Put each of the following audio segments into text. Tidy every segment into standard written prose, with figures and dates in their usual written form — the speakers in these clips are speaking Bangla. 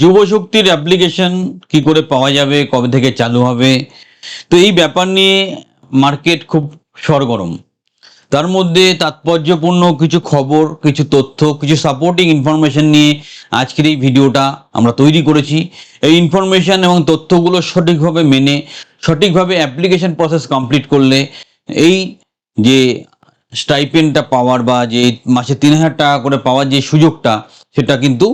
যুবশক্তির অ্যাপ্লিকেশন কি করে পাওয়া যাবে, কবে থেকে চালু হবে? তো এই ব্যাপার নিয়ে মার্কেট খুব সরগরম। তার মধ্যে তাৎপর্যপূর্ণ কিছু খবর, কিছু তথ্য, কিছু সাপোর্টিং ইনফরমেশন নিয়ে আজকের এই ভিডিওটা আমরা তৈরি করেছি। এই ইনফরমেশন এবং তথ্যগুলো সঠিকভাবে মেনে সঠিকভাবে অ্যাপ্লিকেশন প্রসেস কমপ্লিট করলে এই যে স্টাইপেন্ডটা পাওয়ার বা যে মাসে 3,000 টাকা করে পাওয়ার যে সুযোগটা, সেটা কিন্তু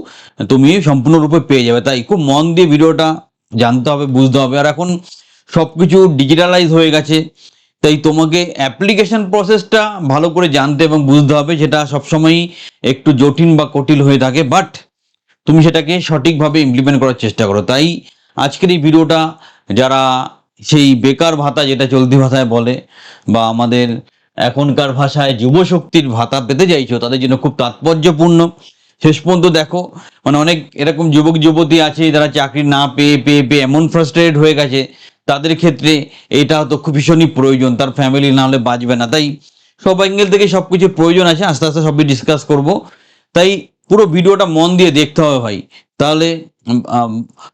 তুমি সম্পূর্ণরূপে পেয়ে যাবে। তাই খুব মন দিয়ে ভিডিওটা জানতে হবে, বুঝতে হবে। আর এখন সব কিছু ডিজিটালাইজ হয়ে গেছে, তাই তোমাকে অ্যাপ্লিকেশন প্রসেসটা ভালো করে জানতে এবং বুঝতে হবে, যেটা সবসময়ই একটু জটিল বা কঠিন হয়ে থাকে, বাট তুমি সেটাকে সঠিকভাবে ইমপ্লিমেন্ট করার চেষ্টা করো। তাই আজকের এই ভিডিওটা যারা সেই বেকার ভাতা, যেটা চলতি ভাষায় বলে, বা আমাদের এখনকার ভাষায় যুবশক্তির ভাতা পেতে চাইছো, তাদের জন্য খুব তাৎপর্যপূর্ণ। শেষ পর্যন্ত দেখো, মানে অনেক এরকম যুবক যুবতী আছে যারা চাকরি না পেয়ে পেয়ে পেয়ে এমন ফ্রাস্ট্রেটেড হয়ে গেছে, তাদের ক্ষেত্রে এটা তো খুব ভীষণই প্রয়োজন, তার ফ্যামিলি না হলে বাঁচবে না। তাই সব অ্যাঙ্গেল থেকে সব কিছুর প্রয়োজন আছে, আস্তে আস্তে সবই ডিসকাস করব। তাই পুরো ভিডিওটা মন দিয়ে দেখতে হবে ভাই, তাহলে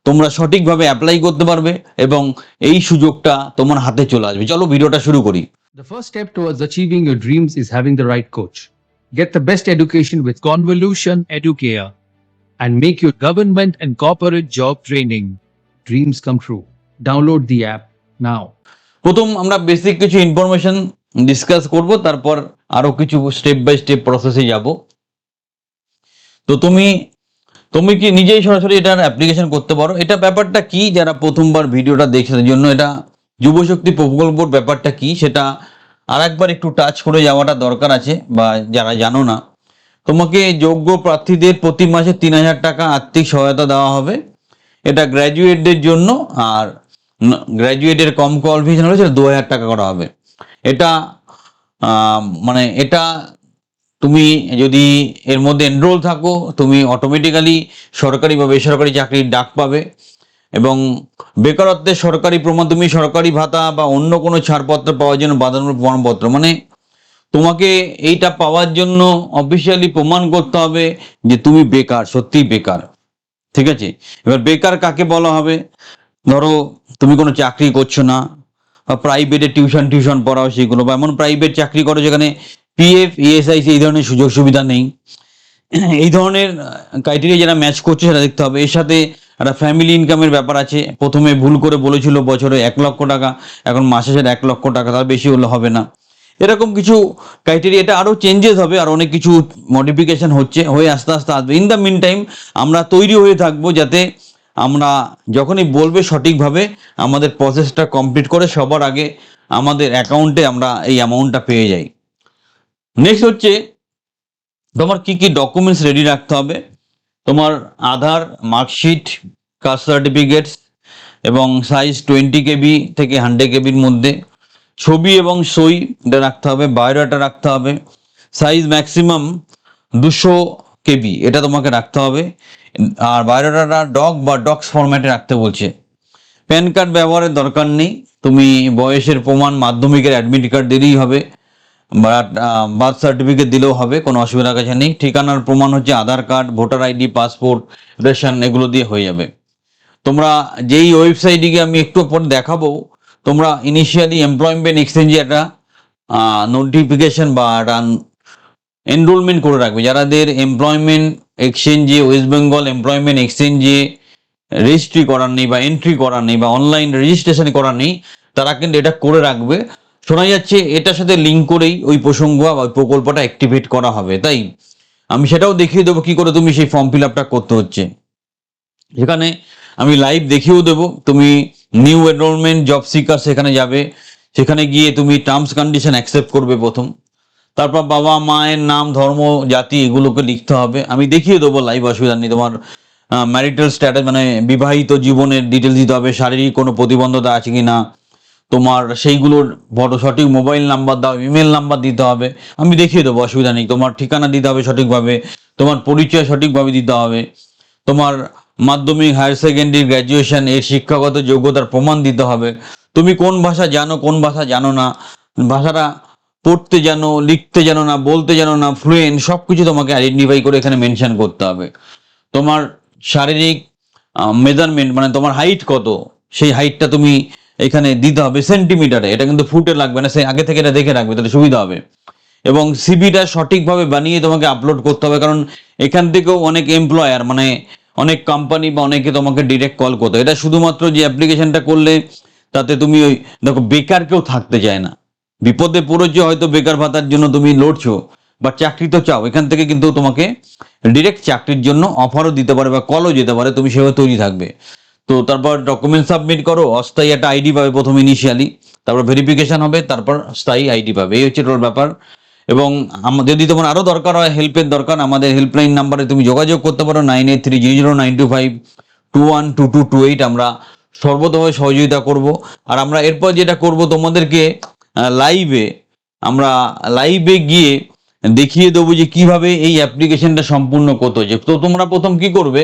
তোমরা সঠিকভাবে অ্যাপ্লাই করতে পারবে এবং এই সুযোগটা তোমার হাতে চলে আসবে। চলো ভিডিওটা শুরু করি। The first step towards achieving your dreams is having the right coach. Get the best education with Convolution Educare and make your government and corporate job training dreams come true. Download the app now. প্রথম আমরা বেসিক কিছু ইনফরমেশন ডিসকাস করব, তারপর আরো কিছু স্টেপ বাই স্টেপ প্রসেসে যাব। তো তুমি তুমি কি নিজেই সরাসরি এটার অ্যাপ্লিকেশন করতে পারো। এটা ব্যাপারটা কি, যারা প্রথমবার ভিডিওটা দেখছে তাদের জন্য এটা যুবশক্তি প্রকল্পর ব্যাপারটা কি সেটা আর একবার একটু টাচ করে যাওয়াটা দরকার আছে, বা যারা জানো না। তোমাকে যোগ্য প্রার্থীদের প্রতি মাসে 3,000 টাকা আর্থিক সহায়তা দেওয়া হবে। এটা গ্র্যাজুয়েটদের জন্য, আর গ্র্যাজুয়েটের কম কোয়ালিফিকেশন হলে সেটা 2,000 টাকা করা হবে। এটা মানে এটা তুমি যদি এর মধ্যে এনরোল থাকো, তুমি অটোমেটিক্যালি সরকারি বা বেসরকারি চাকরির ডাক পাবে। এবং বেকারত্বের সরকারি প্রমাণ, তুমি সরকারি ভাতা বা অন্য কোনো ছাড়পত্র পাওয়ার জন্য বাধ্যতামূলক প্রমাণপত্র, মানে তোমাকে এইটা পাওয়ার জন্য অফিসিয়ালি প্রমাণ করতে হবে যে তুমি বেকার, সত্যিই বেকার। ঠিক আছে, এবার বেকার কাকে বলা হবে? ধরো তুমি কোনো চাকরি করছো না, বা প্রাইভেটে টিউশন পড়াও সেগুলো, বা এমন প্রাইভেট চাকরি করো যেখানে পিএফ, ইএসআইসি এই ধরনের সুযোগ সুবিধা নেই। এই ধরনের ক্রাইটেরিয়া যারা ম্যাচ করছে সেটা দেখতে হবে। এর সাথে একটা ফ্যামিলি ইনকামের ব্যাপার আছে। প্রথমে ভুল করে বলেছিল বছরে 1,00,000 টাকা, এখন মাসে সেটা 1,00,000 টাকা, তার বেশি হলে হবে না। এরকম কিছু ক্রাইটেরিয়া, এটা আরও চেঞ্জেস হবে, আর অনেক কিছু মডিফিকেশন হয়ে আস্তে আস্তে আসবে। ইন দ্য মিন টাইম আমরা তৈরি হয়ে থাকবো, যাতে আমরা যখনই বলবে সঠিকভাবে আমাদের প্রসেসটা কমপ্লিট করে সবার আগে আমাদের অ্যাকাউন্টে আমরা এই অ্যামাউন্টটা পেয়ে যাই। নেক্সট হচ্ছে, তোমার কি কি ডকুমেন্টস রেডি রাখতে হবে। তোমার আধার, মার্কশিট, কাস্ট সার্টিফিকেটস এবং সাইজ 20 KB থেকে 100 KBর মধ্যে, ছবি এবং সই এটা রাখতে হবে, বায়োডাটা রাখতে হবে, সাইজ ম্যাক্সিমাম 200 KB এটা তোমাকে রাখতে হবে। আর বায়োডাটাটা ডক্স ফরম্যাটে রাখতে বলছে। প্যান কার্ড ব্যবহারের দরকার নেই, তুমি বয়সের প্রমাণ, মাধ্যমিকের অ্যাডমিট কার্ড দিলেই হবে, বার্থ সার্টিফিকেট দিলেও হবে, কোনো অসুবিধার কাছে নেই। ঠিকানার প্রমাণ হচ্ছে Aadhaar card, voter ID, passport, ration, এগুলো দিয়ে হয়ে যাবে। তোমরা যেই ওয়েবসাইটটিকে আমি একটু পর দেখাবো, তোমরা ইনিশিয়ালি এমপ্লয়মেন্ট এক্সচেঞ্জে একটা নোটিফিকেশন বা একটা এনরোলমেন্ট করে রাখবে। যাদের এমপ্লয়মেন্ট এক্সচেঞ্জে, ওয়েস্ট বেঙ্গল এমপ্লয়মেন্ট এক্সচেঞ্জে রেজিস্ট্রি করার নেই বা এন্ট্রি করার নেই বা অনলাইন রেজিস্ট্রেশন করার নেই, তারা কিন্তু এটা করে রাখবে। শোনা যাচ্ছে এটার সাথে লিঙ্ক করেই ওই প্রসঙ্গ বা ওই প্রকল্পটা অ্যাক্টিভেট করা হবে। তাই আমি সেটাও দেখিয়ে দেবো কি করে তুমি সেই ফর্ম ফিল আপটা করতে হচ্ছে। সেখানে আমি লাইভ দেখিয়েও দেবো। তুমি নিউ এনরোলমেন্ট জব সিকার সেখানে যাবে, সেখানে গিয়ে তুমি টার্মস কন্ডিশন অ্যাকসেপ্ট করবে প্রথম, তারপর বাবা মায়ের নাম, ধর্ম, জাতি এগুলোকে লিখতে হবে। আমি দেখিয়ে দেবো লাইভ, অসুবিধা নেই। তোমার ম্যারিটাল স্ট্যাটাস মানে বিবাহিত জীবনের ডিটেলস দিতে হবে, শারীরিক কোনো প্রতিবন্ধতা আছে কি না, তোমার সেইগুলোর ফটো, সঠিক মোবাইল নাম্বার দাও, ইমেল নাম্বার দিতে হবে। আমি দেখিয়ে দেবো, অসুবিধা নেই। তোমার ঠিকানা দিতে হবে সঠিকভাবে, তোমার পরিচয় সঠিকভাবে দিতে হবে, তোমার মাধ্যমিক, হায়ার সেকেন্ডারি, গ্র্যাজুয়েশন এর শিক্ষাগত যোগ্যতার প্রমাণ দিতে হবে। তুমি কোন ভাষা জানো, কোন ভাষা জানো না, ভাষাটা পড়তে জানো, লিখতে জানো না, বলতে জানো না, ফ্লুয়েন্ট, সব কিছু তোমাকে আইডেন্টিফাই করে এখানে মেনশন করতে হবে। তোমার শারীরিক মেজারমেন্ট, মানে তোমার হাইট কত, সেই হাইটটা তুমি এখানে দিতে হবে সেন্টিমিটারে, এটা কিন্তু ফুটে লাগবে না, সেই আগে থেকে এটা দেখে রাখবে, তাহলে সুবিধা হবে। এবং সিভিটা সঠিকভাবে বানিয়ে তোমাকে আপলোড করতে হবে, কারণ এখান থেকেও অনেক এমপ্লয়ার, মানে অনেক কোম্পানি বা অনেকে তোমাকে ডিরেক্ট কল করতে, এটা শুধুমাত্র যে অ্যাপ্লিকেশনটা করলে তাতে তুমি ওই দেখো বেকার কেউ থাকতে চায় না, বিপদে পড়েছো হয়তো বেকার ভাতার জন্য তুমি লড়ছো, বা চাকরি তো চাও, এখান থেকে কিন্তু তোমাকে ডিরেক্ট চাকরির জন্য অফারও দিতে পারে বা কলও যেতে পারে, তুমি সেভাবে তৈরি থাকবে। তো তারপর ডকুমেন্ট সাবমিট করো, অস্থায়ী একটা আইডি পাবে প্রথম ইনিশিয়ালি, তারপর ভেরিফিকেশন হবে, তারপর স্থায়ী আইডি পাবে, এই হচ্ছে টোটাল ব্যাপার। এবং যদি তোমার আরো দরকার হয়, হেল্পের দরকার, আমাদের হেল্পলাইন নাম্বারে তুমি যোগাযোগ করতে পারো, 98300925212228। আমরা সর্বতভাবে সহযোগিতা করব। আর আমরা এরপর যেটা করব, তোমাদেরকে লাইভে, আমরা লাইভে গিয়ে দেখিয়ে দেবো যে কিভাবে এই অ্যাপ্লিকেশনটা সম্পূর্ণ করতে হচ্ছে। তো তোমরা প্রথম কি করবে,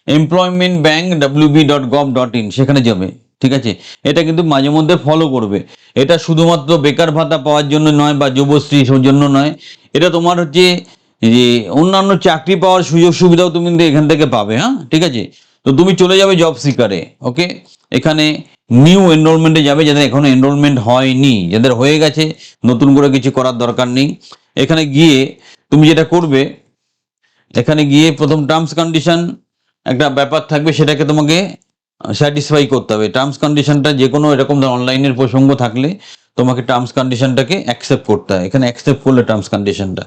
employmentbank.wb.gov.in সেখানে যাবে, ঠিক আছে? এটা কিন্তু মাঝে মধ্যে ফলো করবে। এটা শুধুমাত্র বেকার ভাতা পাওয়ার জন্য নয় বা যুবশ্রী জন্য নয়, এটা তোমার হচ্ছে যে অন্যান্য চাকরি পাওয়ার সুযোগ সুবিধাও তুমি কিন্তু এখান থেকে পাবে, হ্যাঁ, ঠিক আছে? তো তুমি চলে যাবে জব সিকারে, ওকে? এখানে নিউ এনরোলমেন্টে যাবে, যাদের এখনো এনরোলমেন্ট হয়নি, যাদের হয়ে গেছে নতুন করে কিছু করার দরকার নেই। এখানে গিয়ে তুমি যেটা করবে, এখানে গিয়ে প্রথম টার্মস কন্ডিশন একটা ব্যাপার থাকবে, সেটাকে তোমাকে স্যাটিসফাই করতে হবে। টার্মস কন্ডিশনটা যে কোনো এরকম অনলাইনের প্রসঙ্গ থাকলে তোমাকে টার্মস কন্ডিশনটাকে অ্যাকসেপ্ট করতে হয়। এখানে অ্যাকসেপ্ট করলে টার্মস কন্ডিশনটা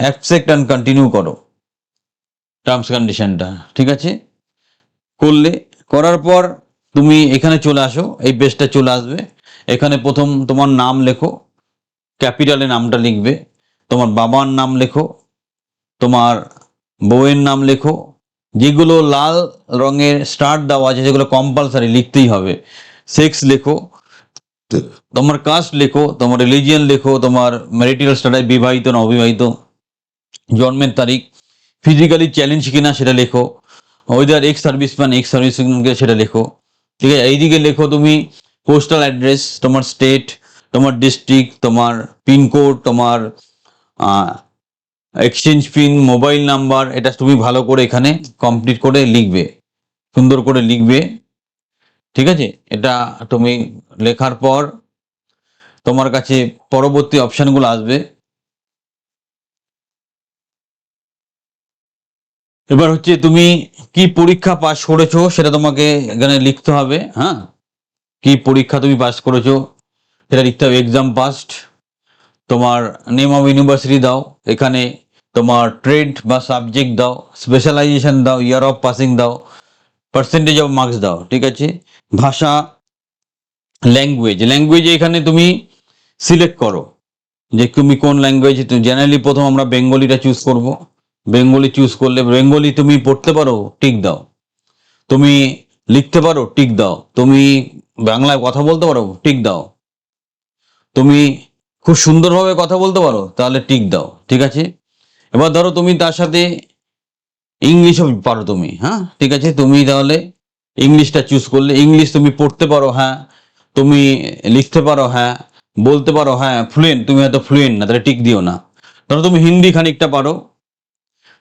অ্যাকসেপ্ট অ্যান্ড কন্টিনিউ করো টার্মস কন্ডিশনটা, ঠিক আছে? করলে, করার পর তুমি এখানে চলে আসো, এই পেজটা চলে আসবে। এখানে প্রথম তোমার নাম লেখো, ক্যাপিটালে নামটা লিখবে, তোমার বাবার নাম লেখো, তোমার বউয়ের নাম লেখো, যেগুলো লাল রঙের স্টার দেওয়া আছে যেগুলো কম্পালসারি লিখতেই হবে, সেক্স লেখো, তোমার কাস্ট লেখো, তোমার রিলিজিয়ন লেখো, তোমার ম্যারিটাল স্ট্যাটাস বিবাহিত না অবিবাহিত, জন্মের তারিখ, ফিজিক্যালি চ্যালেঞ্জ কিনা সেটা লেখো, ওইদার এক্স সার্ভিসম্যান এক্স সার্ভিসম্যানকে সেটা লেখো, ঠিক আছে? এইদিকে লেখো তুমি পোস্টাল অ্যাড্রেস, তোমার স্টেট, তোমার ডিস্ট্রিক্ট, তোমার পিনকোড, তোমার এক্সচেঞ্জ পিন, মোবাইল নাম্বার, এটা তুমি ভালো করে এখানে কমপ্লিট করে লিখবে, সুন্দর করে লিখবে, ঠিক আছে? এটা তুমি লেখার পর তোমার কাছে পরবর্তী অপশনগুলো আসবে। এবার হচ্ছে তুমি কি পরীক্ষা পাস করেছো সেটা তোমাকে এখানে লিখতে হবে, হ্যাঁ? কি পরীক্ষা তুমি পাস করেছো সেটা লিখতে হবে, এক্সাম পাস্ট, তোমার নেম অফ ইউনিভার্সিটি দাও, এখানে তোমার ট্রেড বা সাবজেক্ট দাও, স্পেশালাইজেশন দাও, ইয়ার অফ পাসিং দাও, পার্সেন্টেজ অফ মার্কস দাও, ঠিক আছে? ভাষা, ল্যাঙ্গুয়েজ এখানে তুমি সিলেক্ট করো যে তুমি কোন ল্যাঙ্গুয়েজ। জেনারেলি প্রথম আমরা বেঙ্গলিটা চুজ করব, বেঙ্গলি চুজ করলে বেঙ্গলি তুমি পড়তে পারো, টিক দাও, তুমি লিখতে পারো, টিক দাও, তুমি বাংলায় কথা বলতে পারো, টিক দাও, তুমি খুব সুন্দরভাবে কথা বলতে পারো, তাহলে টিক দাও, ঠিক আছে? এবার ধরো তুমি তার সাথে ইংলিশও পারো তুমি, হ্যাঁ, ঠিক আছে? তুমি তাহলে ইংলিশটা চুজ করলে, ইংলিশ তুমি পড়তে পারো, হ্যাঁ, তুমি লিখতে পারো, হ্যাঁ, বলতে পারো, হ্যাঁ, ফ্লুয়েন্ট, তুমি হয়তো ফ্লুয়েন্ট না, তাহলে টিক দিও না। ধরো তুমি হিন্দি খানিকটা পারো,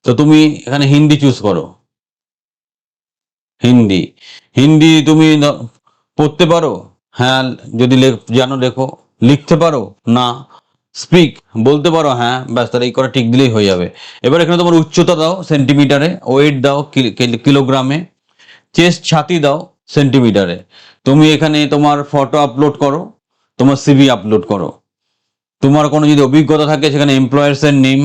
তো তুমি এখানে হিন্দি চুজ করো, হিন্দি, হিন্দি তুমি পড়তে পারো, হ্যাঁ, যদি জানো লেখো, লিখতে পারো না, স্পিক বলতে পারো, হ্যাঁ, ব্যাস, তাহলে এই করে টিক দিলেই হয়ে যাবে। এবার এখানে তোমার উচ্চতা দাও সেন্টিমিটারে, ওয়েট দাও কিলোগ্রামে, চেস্ট ছাতি দাও সেন্টিমিটারে, তুমি এখানে তোমার ফটো আপলোড করো, তোমার সিভি আপলোড করো, তোমার কোনো যদি অভিজ্ঞতা থাকে সেখানে এমপ্লয়ার্স এর নেম,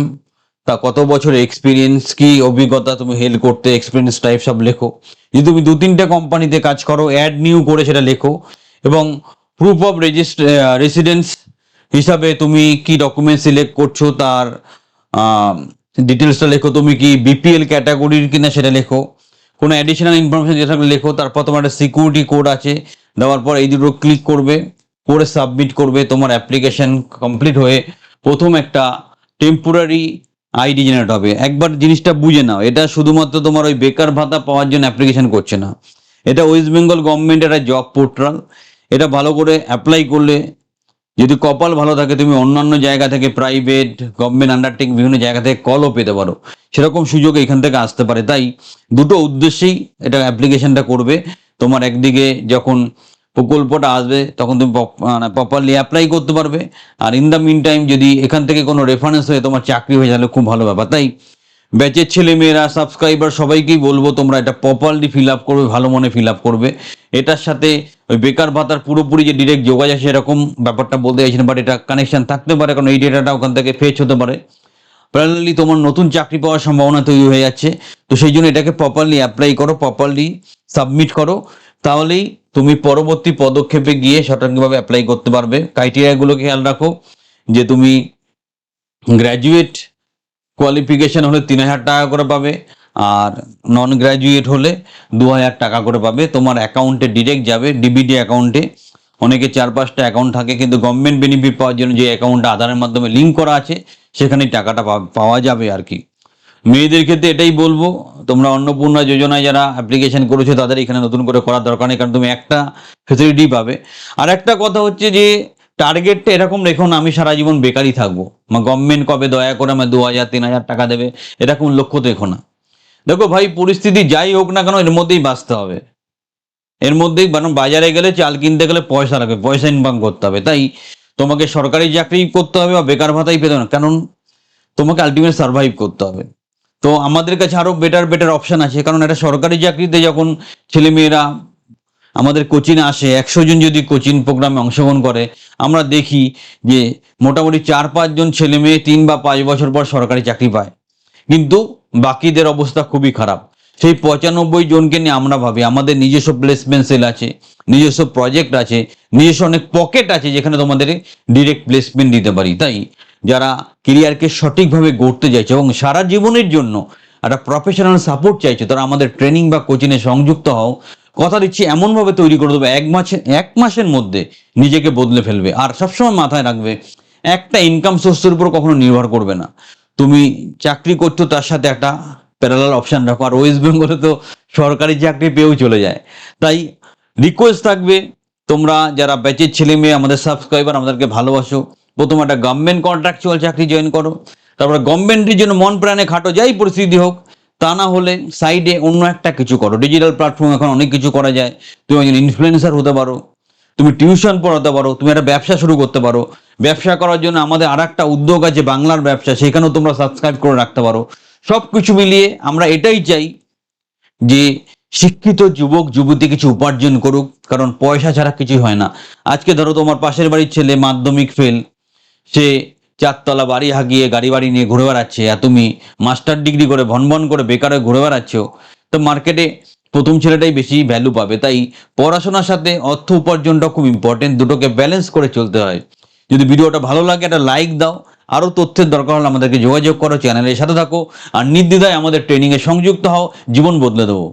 তা কত বছর এক্সপিরিয়েন্স, কি অভিজ্ঞতা তুমি হেল্প করতে, এক্সপিরিয়েন্স টাইপ সব লেখো। যদি তুমি 2-3টে কোম্পানিতে কাজ করো, অ্যাড নিউ করে সেটা লেখো। এবং প্রুফ অফ রেসিডেন্স হিসাবে তুমি কি ডকুমেন্ট সিলেক্ট করছো তার ডিটেলসটা লেখো, তুমি কি বিপিএল ক্যাটাগরির কিনা সেটা লেখো, কোনো অ্যাডিশনাল ইনফরমেশন যেটা লেখো, তারপর তোমার একটা সিকিউরিটি কোড আছে, দেওয়ার পর এই দুটো ক্লিক করবে, করে সাবমিট করবে, তোমার অ্যাপ্লিকেশন কমপ্লিট হয়ে প্রথম একটা টেম্পোরারি আইডি জেনারেট হবে। একবার জিনিসটা বুঝে নাও, এটা শুধুমাত্র তোমার ওই বেকার ভাতা পাওয়ার জন্য অ্যাপ্লিকেশন করছে না, এটা ওয়েস্ট বেঙ্গল গভর্নমেন্টের একটা জব পোর্টাল। এটা ভালো করে অ্যাপ্লাই করলে যদি কপাল ভালো থাকে তুমি অন্যান্য জায়গা থেকে প্রাইভেট গভর্নমেন্ট আন্ডারটেকিং বিভিন্ন জায়গা থেকে কলও পেতে পারো, সেরকম সুযোগ এখান থেকে আসতে পারে। তাই দুটো উদ্দেশ্যেই এটা অ্যাপ্লিকেশনটা করবে। তোমার একদিকে যখন প্রকল্পটা আসবে তখন তুমি প্রপারলি অ্যাপ্লাই করতে পারবে, আর ইন দ্য মিন টাইম যদি এখান থেকে কোনো রেফারেন্স হয়ে তোমার চাকরি হয়ে যাবে খুব ভালো ব্যাপার। তাই ব্যাচের ছেলে মেয়েরা সাবস্ক্রাইবার সবাইকেই বলবো তোমরা এটা প্রপারলি ফিল আপ করবে, ভালো মনে ফিল আপ করবে। এটার সাথে ওই বেকার ভাতার পুরোপুরি যে ডিরেক্ট যোগাযোগ সেরকম ব্যাপারটা বলতে চাইছি না, বাট এটা কানেকশন থাকতে পারে, কারণ এই ডেটাটা ওখান থেকে ফেচ হতে পারে। প্যারালালি তোমার নতুন চাকরি পাওয়ার সম্ভাবনা তৈরি হয়ে যাচ্ছে। তো সেই জন্য এটাকে প্রপারলি অ্যাপ্লাই করো, প্রপারলি সাবমিট করো, তাহলেই তুমি পরবর্তী পদক্ষেপে গিয়ে সঠিকভাবে অ্যাপ্লাই করতে পারবে। ক্রাইটেরিয়াগুলো খেয়াল রাখো যে তুমি গ্র্যাজুয়েট কোয়ালিফিকেশন হলে 3,000 টাকা করে পাবে, আর নন গ্র্যাজুয়েট হলে 2,000 টাকা করে পাবে। তোমার অ্যাকাউন্টে ডিরেক্ট যাবে, ডিবিটি অ্যাকাউন্টে। অনেকে 4-5টা অ্যাকাউন্ট থাকে, কিন্তু গভর্নমেন্ট বেনিফিট পাওয়ার জন্য যে অ্যাকাউন্টটা আধারের মাধ্যমে লিঙ্ক করা আছে সেখানেই টাকাটা পাওয়া যাবে আর কি। মেয়েদের ক্ষেত্রে এটাই বলবো, তোমরা অন্নপূর্ণা যোজনায় যারা অ্যাপ্লিকেশন করেছো তাদের এখানে নতুন করে করার দরকার নেই, কারণ তুমি একটা ফেসিলিটি পাবে। আর একটা কথা হচ্ছে যে টার্গেটটা এরকম রেখো না আমি সারা জীবন বেকারই থাকবো, গভর্নমেন্ট কবে দয়া করে আমার 2,000-3,000 টাকা দেবে, এরকম লক্ষ্য দেখো না। দেখো ভাই, পরিস্থিতি যাই হোক না কেন এর মধ্যেই বাঁচতে হবে, এর মধ্যেই, কারণ বাজারে গেলে চাল কিনতে গেলে পয়সা লাগবে, পয়সা ইনকাম করতে হবে। তাই তোমাকে সরকারি চাকরি করতে হবে বা বেকার ভাতাই পেতে না, কারণ তোমাকে আলটিমেট সার্ভাইভ করতে হবে। তো আমাদের কাছে আরো বেটার অপশন আছে, কারণ একটা সরকারি চাকরিতে যখন ছেলেমেয়েরা আমাদের কোচিংয়ে আসে, 100 জন যদি কোচিং প্রোগ্রামে অংশগ্রহণ করে, আমরা দেখি যে মোটামুটি 4-5 জন ছেলে মেয়ে 3 বা 5 বছর পর সরকারি চাকরি পায়, কিন্তু বাকিদের অবস্থা খুবই খারাপ। সেই 95 জনকে নিয়ে আমরা ভাবি আমাদের নিজস্ব প্লেসমেন্ট সেল আছে, নিজস্ব প্রজেক্ট আছে, নিজস্ব অনেক পকেট আছে যেখানে তোমাদের ডিরেক্ট প্লেসমেন্ট দিতে পারি। তাই যারা কেরিয়ারকে সঠিকভাবে গড়তে চাইছে এবং সারা জীবনের জন্য একটা প্রফেশনাল সাপোর্ট চাইছে, তারা আমাদের ট্রেনিং বা কোচিংয়ে সংযুক্ত হও। কথা দিচ্ছি এমনভাবে তৈরি করে দেবে 1 মাসের মধ্যে নিজেকে বদলে ফেলবে। আর সবসময় মাথায় রাখবে একটা ইনকাম সোর্সের উপর কখনো নির্ভর করবে না। তুমি চাকরি করছো তার সাথে একটা প্যারালাল অপশন রাখো। আর ওয়েস্ট বেঙ্গলে তো সরকারি চাকরি পেয়েও চলে যায়। তাই রিকোয়েস্ট থাকবে, তোমরা যারা ব্যাচের ছেলে মেয়ে আমাদের সাবস্ক্রাইবার, আমাদেরকে ভালোবাসো, প্রথমে একটা গভর্নমেন্ট কন্ট্রাকচুয়াল চাকরি জয়েন করো, তারপরে গভর্নমেন্টের জন্য মন প্রাণে খাটো, যাই পরিস্থিতি হোক। তা না হলে সাইডে অন্য একটা কিছু করো, ডিজিটাল প্ল্যাটফর্ম এখন অনেক কিছু করা যায়। তুমি একজন ইনফ্লুয়েন্সার হতে পারো, তুমি টিউশন পড়াতে পারো, তুমি একটা ব্যবসা শুরু করতে পারো। ব্যবসা করার জন্য আমাদের আর একটা উদ্যোগ আছে বাংলার ব্যবসা, সেখানেও তোমরা সাবস্ক্রাইব করে রাখতে পারো। সব কিছু মিলিয়ে আমরা এটাই চাই যে শিক্ষিত যুবক যুবতী কিছু উপার্জন করুক, কারণ পয়সা ছাড়া কিছুই হয় না। আজকে ধরো তোমার পাশের বাড়ির ছেলে মাধ্যমিক ফেল, সে 4 তলা বাড়ি হাগিয়ে গাড়ি বাড়ি নিয়ে ঘুরে বেড়াচ্ছে, আর তুমি মাস্টার ডিগ্রি করে ভন করে বেকার হয়ে ঘুরে বেড়াচ্ছ, তো মার্কেটে প্রথম ছেলেটাই বেশি ভ্যালু পাবে। তাই পড়াশোনার সাথে অর্থ উপার্জনটা খুব ইম্পর্টেন্ট, দুটোকে ব্যালেন্স করে চলতে হয়। যদি ভিডিওটা ভালো লাগে একটা লাইক দাও, আরও তথ্যের দরকার হলে আমাদেরকে যোগাযোগ করো, চ্যানেলের সাথে থাকো, আর নির্দ্বিধায় আমাদের ট্রেনিংয়ে সংযুক্ত হও, জীবন বদলে দেবো।